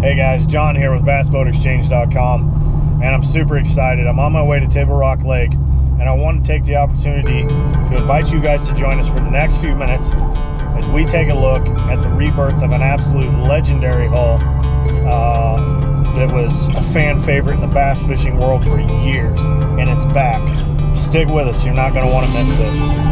Hey guys, John here with BassBoatExchange.com, and I'm super excited. I'm on my way to Table Rock Lake, and I want to take the opportunity to invite you guys to join us for the next few minutes as we take a look at the rebirth of an absolute legendary hull that was a fan favorite in the bass fishing world for years, and it's back. Stick with us, you're not going to want to miss this.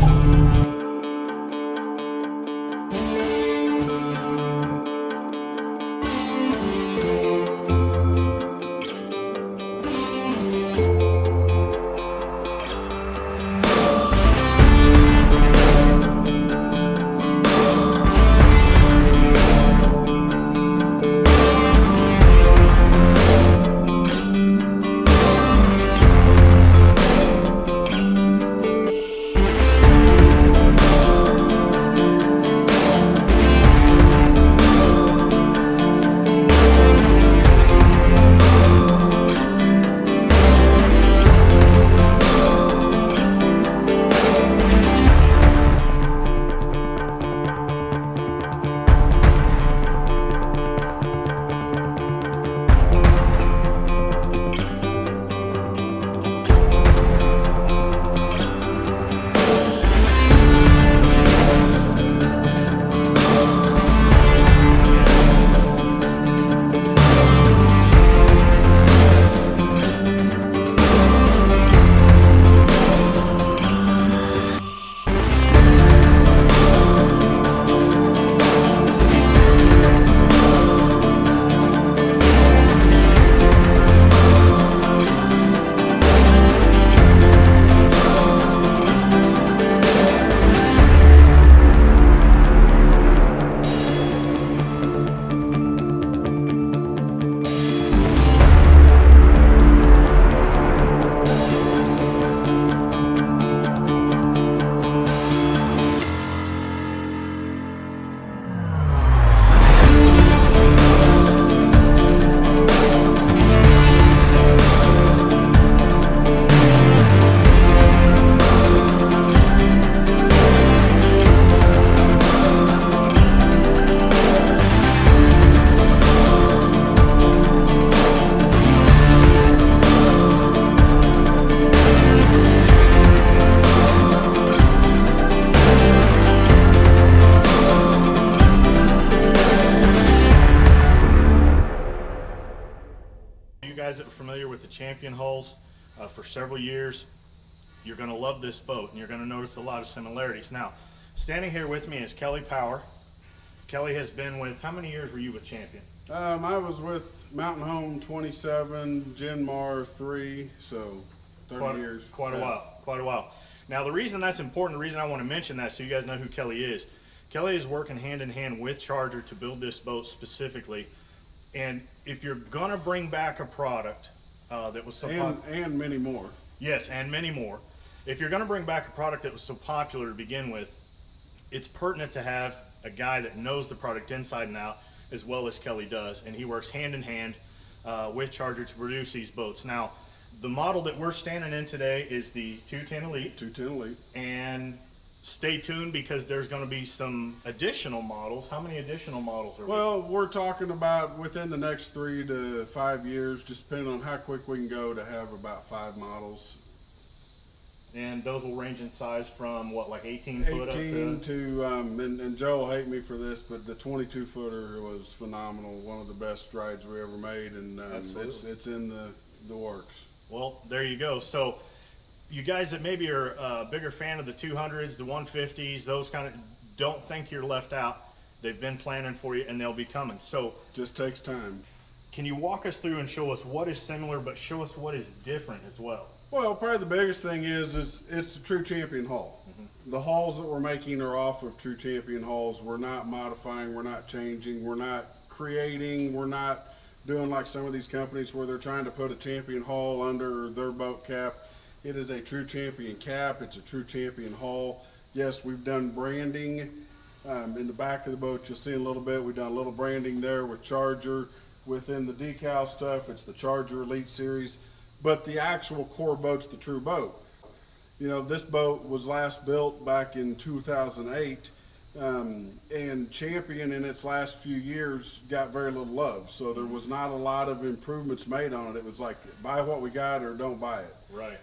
You guys that are familiar with the Champion hulls for several years, you're going to love this boat, and you're going to notice a lot of similarities. Now, standing here with me is Kelly Power. Kelly has been with, how many years were you with Champion? I was with Mountain Home 27, Genmar 3, so 30 years. Quite a while. Now, the reason that's important, the reason I want to mention that so you guys know who Kelly is working hand in hand with Charger to build this boat specifically. And if you're gonna bring back a product that was so and many more. Yes, and many more. If you're gonna bring back a product that was so popular to begin with, it's pertinent to have a guy that knows the product inside and out as well as Kelly does, and he works hand in hand with Charger to produce these boats. Now, the model that we're standing in today is the 210 Elite. 210 Elite. And stay tuned because there's going to be some additional models. How many additional models are Well, we're talking about within the next 3 to 5 years, just depending on how quick we can go, to have about 5 models. And those will range in size from what, like 18 foot up to? 18 to, and Joe will hate me for this, but the 22 footer was phenomenal. One of the best strides we ever made, and it's in the works. Well, there you go. So you guys that maybe are a bigger fan of the 200s, the 150s, those kind of, don't think you're left out. They've been planning for you and they'll be coming. So just takes time. Can you walk us through and show us what is similar, but show us what is different as well? Well, probably the biggest thing is it's a true Champion hull. Mm-hmm. The hulls that we're making are off of true Champion hulls. We're not modifying, we're not changing, we're not creating, we're not doing like some of these companies where they're trying to put a Champion hull under their boat cap. It is a true Champion cap. It's a true Champion hull. Yes, we've done branding in the back of the boat. You'll see in a little bit. We've done a little branding there with Charger. Within the decal stuff, it's the Charger Elite Series. But the actual core boat's the true boat. You know, this boat was last built back in 2008. And Champion in its last few years got very little love. So there was not a lot of improvements made on it. It was like, buy what we got or don't buy it. Right.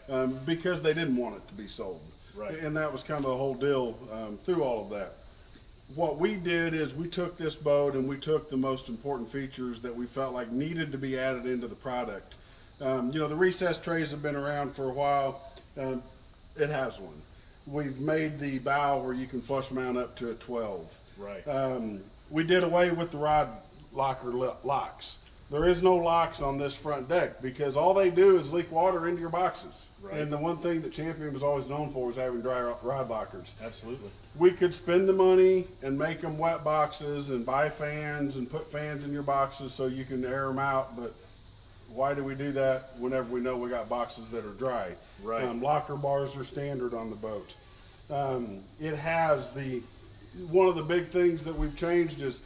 Because they didn't want it to be sold. Right. And that was kind of the whole deal through all of that. What we did is we took this boat and we took the most important features that we felt like needed to be added into the product. You know, the recessed trays have been around for a while. It has one. We've made the bow where you can flush mount up to a 12. Right. We did away with the rod locker locks. There is no locks on this front deck because all they do is leak water into your boxes. Right. And the one thing that Champion was always known for was having dry rod lockers. Absolutely. We could spend the money and make them wet boxes and buy fans and put fans in your boxes so you can air them out, but why do we do that whenever we know we got boxes that are dry? Right. Locker bars are standard on the boat. It has one of the big things that we've changed is,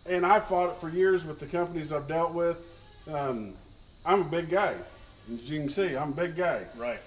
and I fought it for years with the companies I've dealt with. I'm a big guy. As you can see, I'm a big guy. Right.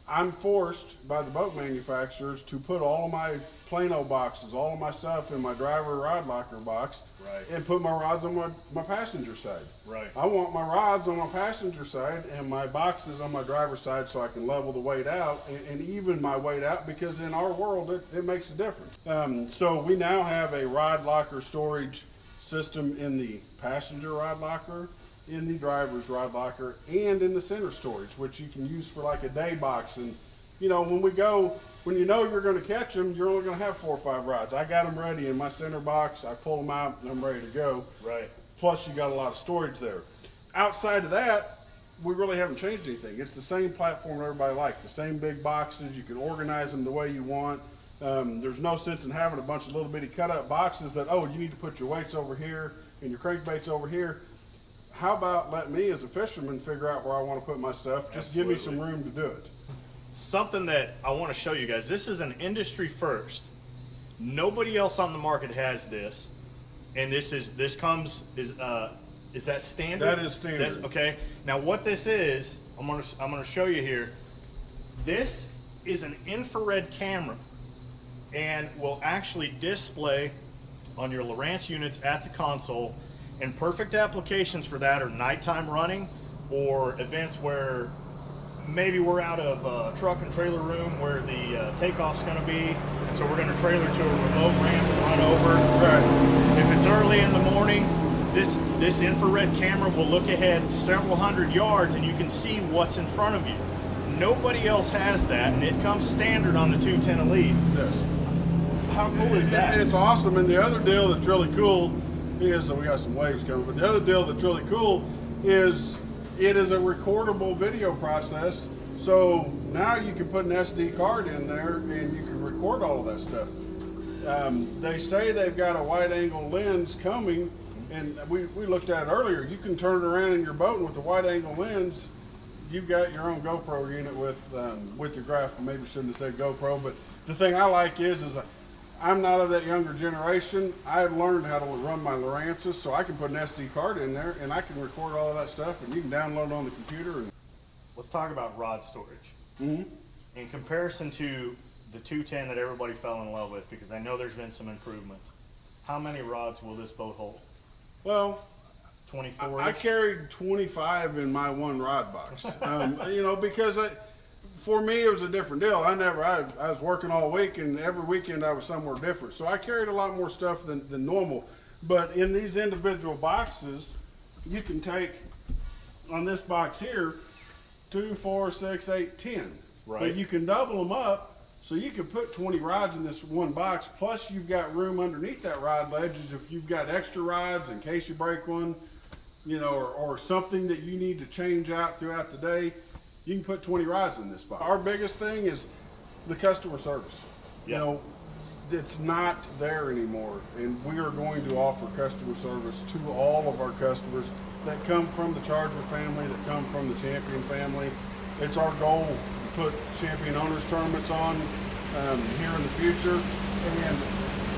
I'm forced by the boat manufacturers to put all of my Plano boxes, all of my stuff in my driver rod locker box. Right. And put my rods on my passenger side. Right. I want my rods on my passenger side and my boxes on my driver's side so I can level the weight out and even my weight out, because in our world it makes a difference. So we now have a rod locker storage system in the passenger rod locker, in the driver's rod locker, and in the center storage, which you can use for like a day box. And you know, when you know you're going to catch them, you're only going to have 4 or 5 rods. I got them ready in my center box. I pull them out and I'm ready to go. Right. Plus you got a lot of storage there. Outside of that, we really haven't changed anything. It's the same platform everybody likes. The same big boxes. You can organize them the way you want. There's no sense in having a bunch of little bitty cut up boxes that, oh, you need to put your weights over here and your crankbaits over here. How about let me as a fisherman figure out where I want to put my stuff? Just Absolutely. give me some room to do it. Something that I want to show you guys. This is an industry first. Nobody else on the market has this, and is that standard? That is standard. That's, okay. Now what this is, I'm gonna show you here. This is an infrared camera, and will actually display on your Lowrance units at the console. And perfect applications for that are nighttime running or events where maybe we're out of truck and trailer room where the takeoff's going to be, and so we're going to trailer to a remote ramp and run over. Right. If it's early in the morning, this infrared camera will look ahead several hundred yards and you can see what's in front of you. Nobody else has that, and it comes standard on the 210 Elite. Yes. How cool is that? It's awesome. And the other deal that's really cool is, we got some waves coming, but the other deal that's really cool is it is a recordable video process. So now you can put an SD card in there and you can record all of that stuff. They say they've got a wide angle lens coming, and we looked at it earlier. You can turn it around in your boat, and with the wide angle lens, you've got your own GoPro unit with your graph. Maybe shouldn't have said GoPro, but the thing I like is I'm not of that younger generation. I've learned how to run my Lowrances, so I can put an SD card in there and I can record all of that stuff, and you can download it on the computer. And Let's talk about rod storage. mm-hmm. In comparison to the 210 that everybody fell in love with, because I know there's been some improvements, how many rods will this boat hold? Well, 24? I carried 25 in my one rod box. You know, because for me, it was a different deal. I was working all week, and every weekend I was somewhere different. So I carried a lot more stuff than normal. But in these individual boxes, you can take, on this box here, 2, 4, 6, 8, 10. Right. But you can double them up, so you can put 20 rods in this one box. Plus, you've got room underneath that rod ledges if you've got extra rods in case you break one, you know, or something that you need to change out throughout the day. You can put 20 rods in this box. Our biggest thing is the customer service. Yeah. You know, it's not there anymore, and we are going to offer customer service to all of our customers that come from the Charger family, that come from the Champion family. It's our goal to put Champion Owners Tournaments on here in the future, and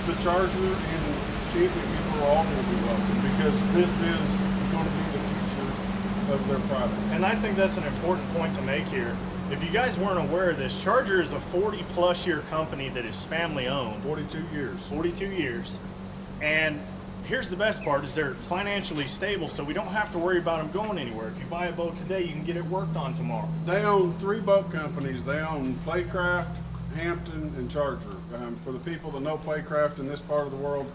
the Charger and Champion people are all going to be welcome, because this is going to be the future of their product. And I think that's an important point to make here, if you guys weren't aware of this, Charger is a 40-plus year company that is family owned. 42 years. 42 years. And here's the best part is they're financially stable, so we don't have to worry about them going anywhere. If you buy a boat today, you can get it worked on tomorrow. They own 3 boat companies. They own Playcraft, Hampton, and Charger. For the people that know Playcraft in this part of the world,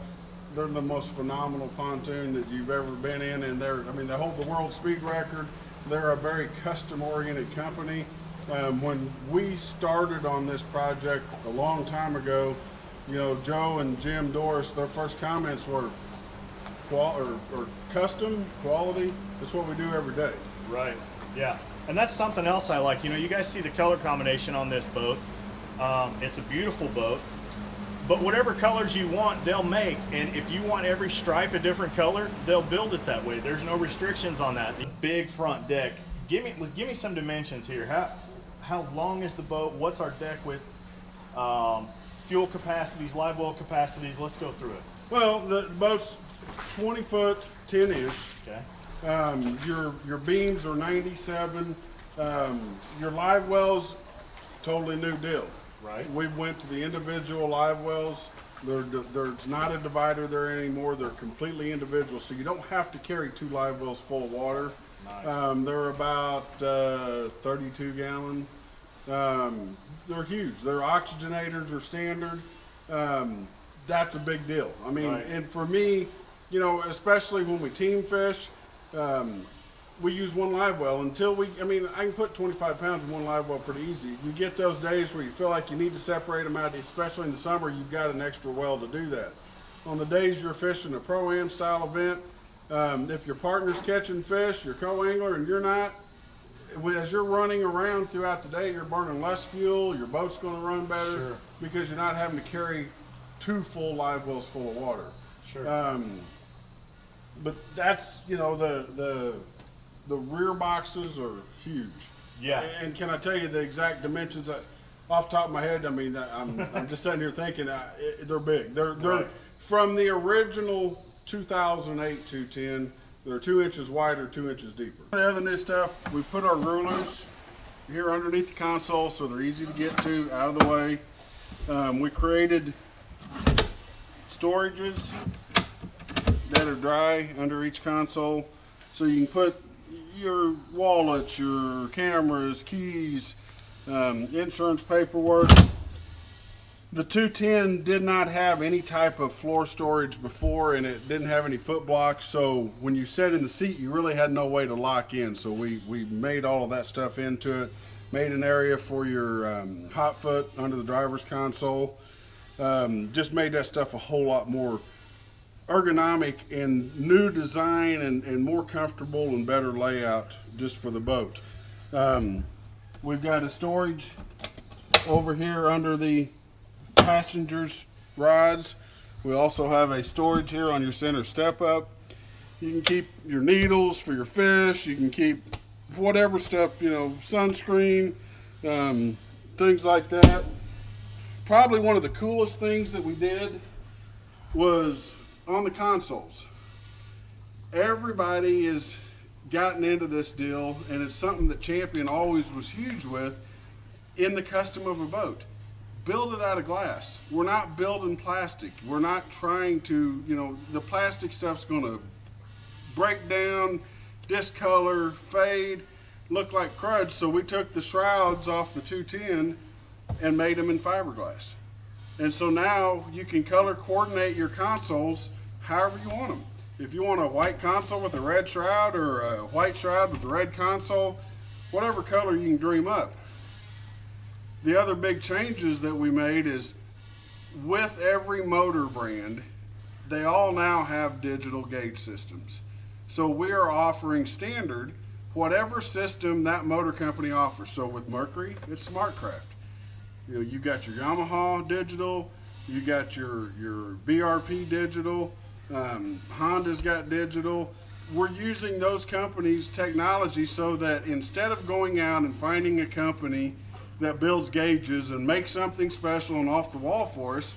they're the most phenomenal pontoon that you've ever been in, and they hold the world speed record. They're a very custom-oriented company. When we started on this project a long time ago, Joe and Jim Doris, their first comments were custom quality. That's what we do every day. Right. Yeah. And that's something else I like. You guys see the color combination on this boat. It's a beautiful boat. But whatever colors you want, they'll make. And if you want every stripe a different color, they'll build it that way. There's no restrictions on that. The big front deck. Give me some dimensions here. How long is the boat? What's our deck width? Fuel capacities, live well capacities. Let's go through it. Well, the boat's 20 foot, 10 inch. Okay. Your beams are 97. Your live wells, totally new deal. Right. We went to the individual live wells. There's not a divider there anymore. They're completely individual, so you don't have to carry 2 live wells full of water. Nice. They're about 32 gallon. They're huge. Their oxygenators are standard. That's a big deal. I mean, right. And for me, especially when we team fish, we use 1 live well until I can put 25 pounds in 1 live well pretty easy. You get those days where you feel like you need to separate them out, especially in the summer, you've got an extra well to do that. On the days you're fishing a Pro-Am style event, if your partner's catching fish, your co-angler, and you're not, as you're running around throughout the day, you're burning less fuel, your boat's going to run better. Sure. Because you're not having to carry 2 full live wells full of water. Sure. But that's, the rear boxes are huge. Yeah. And can I tell you the exact dimensions? Off the top of my head, I'm just sitting here thinking they're big. They're Right. From the original 2008 210. They're 2 inches wider, 2 inches deeper. The other new stuff, we put our rulers here underneath the console so they're easy to get to, out of the way. We created storages that are dry under each console, so you can put your wallets, your cameras, keys, insurance paperwork. The 210 did not have any type of floor storage before, and it didn't have any foot blocks, so when you sat in the seat you really had no way to lock in, so we made all of that stuff into it, made an area for your hot foot under the driver's console, just made that stuff a whole lot more ergonomic and new design and more comfortable and better layout just for the boat. We've got a storage over here under the passengers' rods. We also have a storage here on your center step up. You can keep your needles for your fish. You can keep whatever stuff, sunscreen, things like that. Probably one of the coolest things that we did was on the consoles. Everybody has gotten into this deal, and it's something that Champion always was huge with in the custom of a boat. Build it out of glass. We're not building plastic. We're not trying to, the plastic stuff's gonna break down, discolor, fade, look like crud. So we took the shrouds off the 210 and made them in fiberglass. And so now you can color coordinate your consoles however you want them. If you want a white console with a red shroud or a white shroud with a red console, whatever color you can dream up. The other big changes that we made is with every motor brand, they all now have digital gauge systems. So we are offering standard whatever system that motor company offers. So with Mercury, it's SmartCraft. You got your Yamaha digital, you got your BRP digital, Honda's got digital. We're using those companies' technology so that instead of going out and finding a company that builds gauges and makes something special and off the wall for us,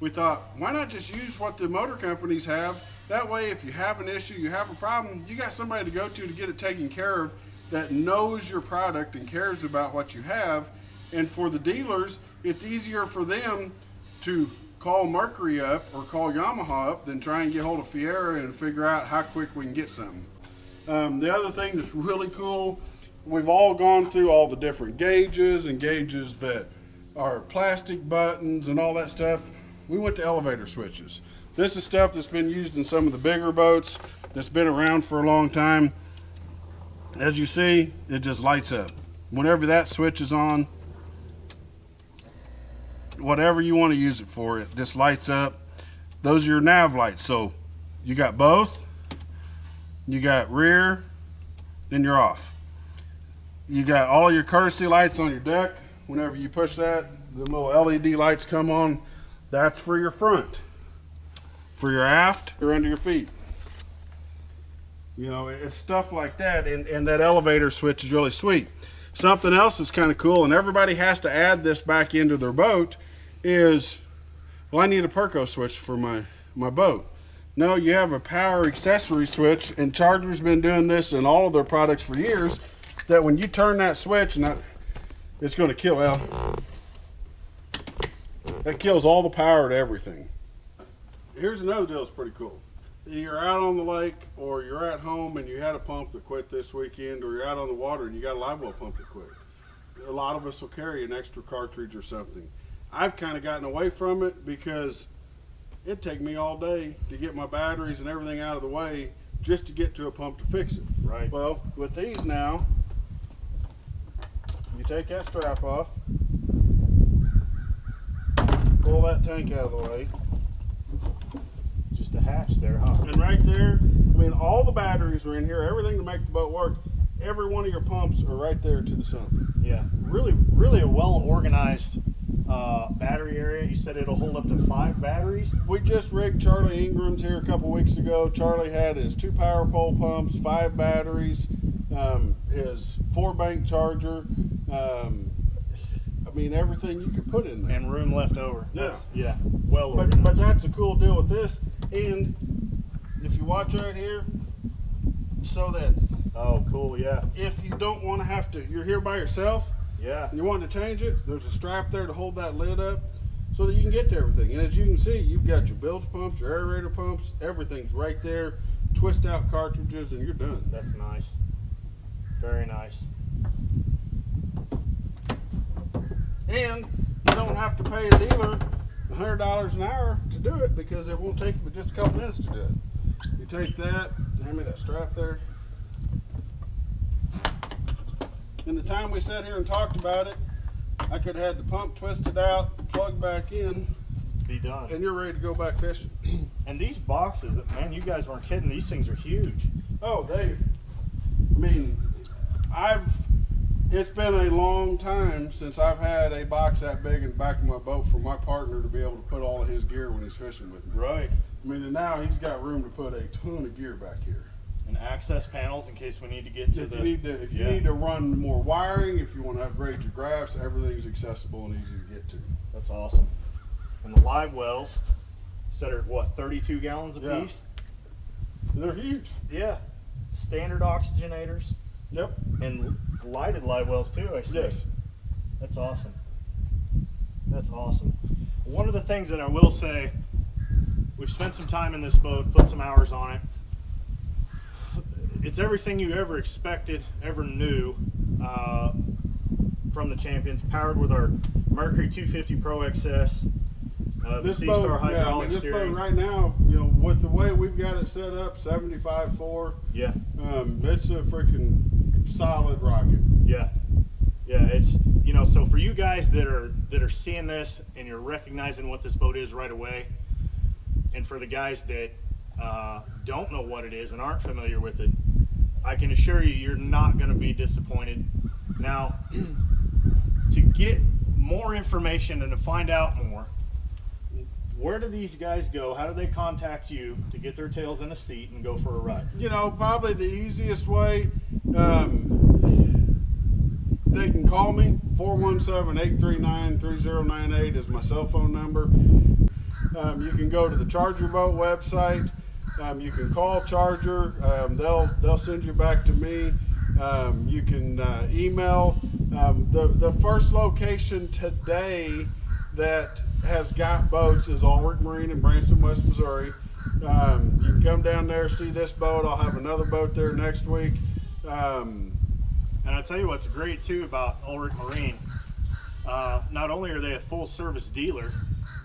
we thought, why not just use what the motor companies have? That way, if you have an issue, you have a problem, you got somebody to go to get it taken care of, that knows your product and cares about what you have. And for the dealers, it's easier for them to call Mercury up or call Yamaha up than try and get hold of Fiera and figure out how quick we can get something. The other thing that's really cool, we've all gone through all the different gauges and gauges that are plastic buttons and all that stuff. We went to elevator switches. This is stuff that's been used in some of the bigger boats, that's been around for a long time. As you see, it just lights up. Whenever that switch is on, whatever you want to use it for, it just lights up. Those are your nav lights. So you got both, you got rear, then you're off. You got all your courtesy lights on your deck. Whenever you push that, the little LED lights come on. That's for your front. For your aft, they're under your feet. You know, it's stuff like that, and that elevator switch is really sweet. Something else that's kind of cool, and everybody has to add this back into their boat, is, well, I need a Perco switch for my boat. No, you have a power accessory switch, and Charger's been doing this in all of their products for years, that when you turn that switch, and it's going to kill, well, that kills all the power to everything. Here's another deal that's pretty cool. You're out on the lake, or you're at home and you had a pump that quit this weekend, or you're out on the water and you got a live well pump that quit. A lot of us will carry an extra cartridge or something. I've kind of gotten away from it because it'd take me all day to get my batteries and everything out of the way just to get to a pump to fix it. Right. Well, with these now, you take that strap off, pull that tank out of the way. Just a hatch there, huh? And right there, I mean, all the batteries are in here, everything to make the boat work. Every one of your pumps are right there to the sump. Yeah, really a well-organized battery area. You said it'll hold up to 5 batteries? We just rigged Charlie Ingram's here a couple weeks ago. Charlie had his 2 power pole pumps, 5 batteries, his 4-bank charger. I mean, everything you could put in there. And room left over. Yeah. Yeah, well organized. But that's a cool deal with this. And if you watch right here, so that Oh, cool, yeah. if you don't want to have to, you're here by yourself, Yeah. and you want to change it, there's a strap there to hold that lid up so that you can get to everything. And as you can see, you've got your bilge pumps, your aerator pumps, everything's right there. Twist out cartridges and you're done. That's nice. Very nice. And you don't have to pay a dealer $100 an hour to do it, because it won't take you but just a couple minutes to do it. You take that, hand me that strap there. In the time we sat here and talked about it, I could have had the pump twisted out, plugged back in, Be done. and you're ready to go back fishing. And these boxes, man, you guys weren't kidding. These things are huge. Oh, it's been a long time since I've had a box that big in the back of my boat for my partner to be able to put all of his gear when he's fishing with me. Right. I mean, and now he's got room to put a ton of gear back here. And access panels in case we need to get to If the... you need to run more wiring, if you want to upgrade your graphs, everything's accessible and easy to get to. That's awesome. And the live wells, said are what, 32 gallons a Yeah. piece? They're huge. Yeah. Standard oxygenators Yep. and lighted live wells too, I see. Yes. That's awesome. That's awesome. One of the things that I will say, we've spent some time in this boat, put some hours on it. It's everything you ever expected, ever knew from the Champions, powered with our Mercury 250 Pro XS, the This Sea boat, Star hydraulic this steering. boat right now, you know, with the way we've got it set up, 75.4, Yeah, it's a freaking solid rocket. yeah, yeah. It's, you know, so for you guys that are seeing this and you're recognizing what this boat is right away, and for the guys that don't know what it is and aren't familiar with it, I can assure you, you're not going to be disappointed. Now, to get more information and to find out more, where do these guys go? How do they contact you to get their tails in a seat and go for a ride? You know, probably the easiest way, they can call me. 417-839-3098 is my cell phone number. You can go to the Charger Boat website. You can call Charger. They'll send you back to me. You can email. The first location today that has got boats is Ulrich Marine in Branson, West Missouri. You can come down there, see this boat. I'll have another boat there next week. And I tell you what's great too about Ulrich Marine. Not only are they a full service dealer,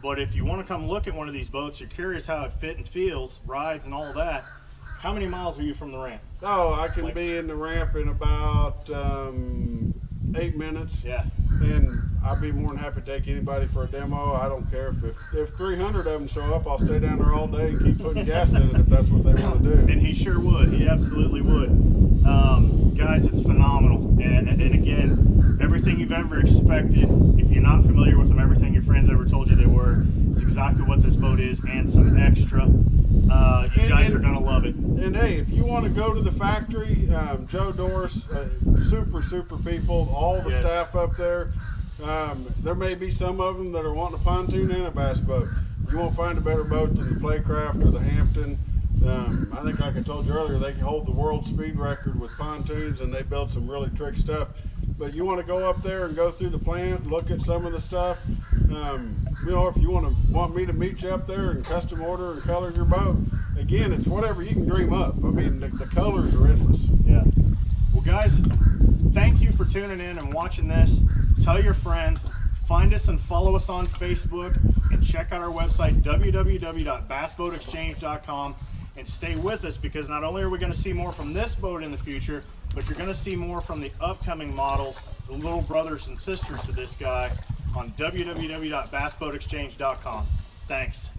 but if you want to come look at one of these boats, you're curious how it fit and feels, rides and all that. How many miles are you from the ramp? Oh, I can be in the ramp in about 8 minutes. Yeah. And I'd be more than happy to take anybody for a demo. I don't care if 300 of them show up, I'll stay down there all day and keep putting gas in it if that's what they want to do. And he sure would. He absolutely would. Guys, it's phenomenal. And again, everything you've ever expected, if you're not familiar with them, everything your friends ever told you they were, it's exactly what this boat is and some extra. You guys are going to love it. And hey, if you want to go to the factory, Joe Doris, super people, all the staff up there. There may be some of them that are wanting a pontoon and a bass boat. You won't find a better boat than the Playcraft or the Hampton. I think, like I told you earlier, they can hold the world speed record with pontoons, and they build some really trick stuff. But you want to go up there and go through the plant, look at some of the stuff. You know, if you want me to meet you up there and custom order and color your boat, again, it's whatever you can dream up. I mean, the colors are endless. Yeah. Well, guys, thank you for tuning in and watching this. Tell your friends. Find us and follow us on Facebook, and check out our website, www.bassboatexchange.com, and stay with us, because not only are we going to see more from this boat in the future, but you're going to see more from the upcoming models, the little brothers and sisters to this guy, on www.bassboatexchange.com. Thanks.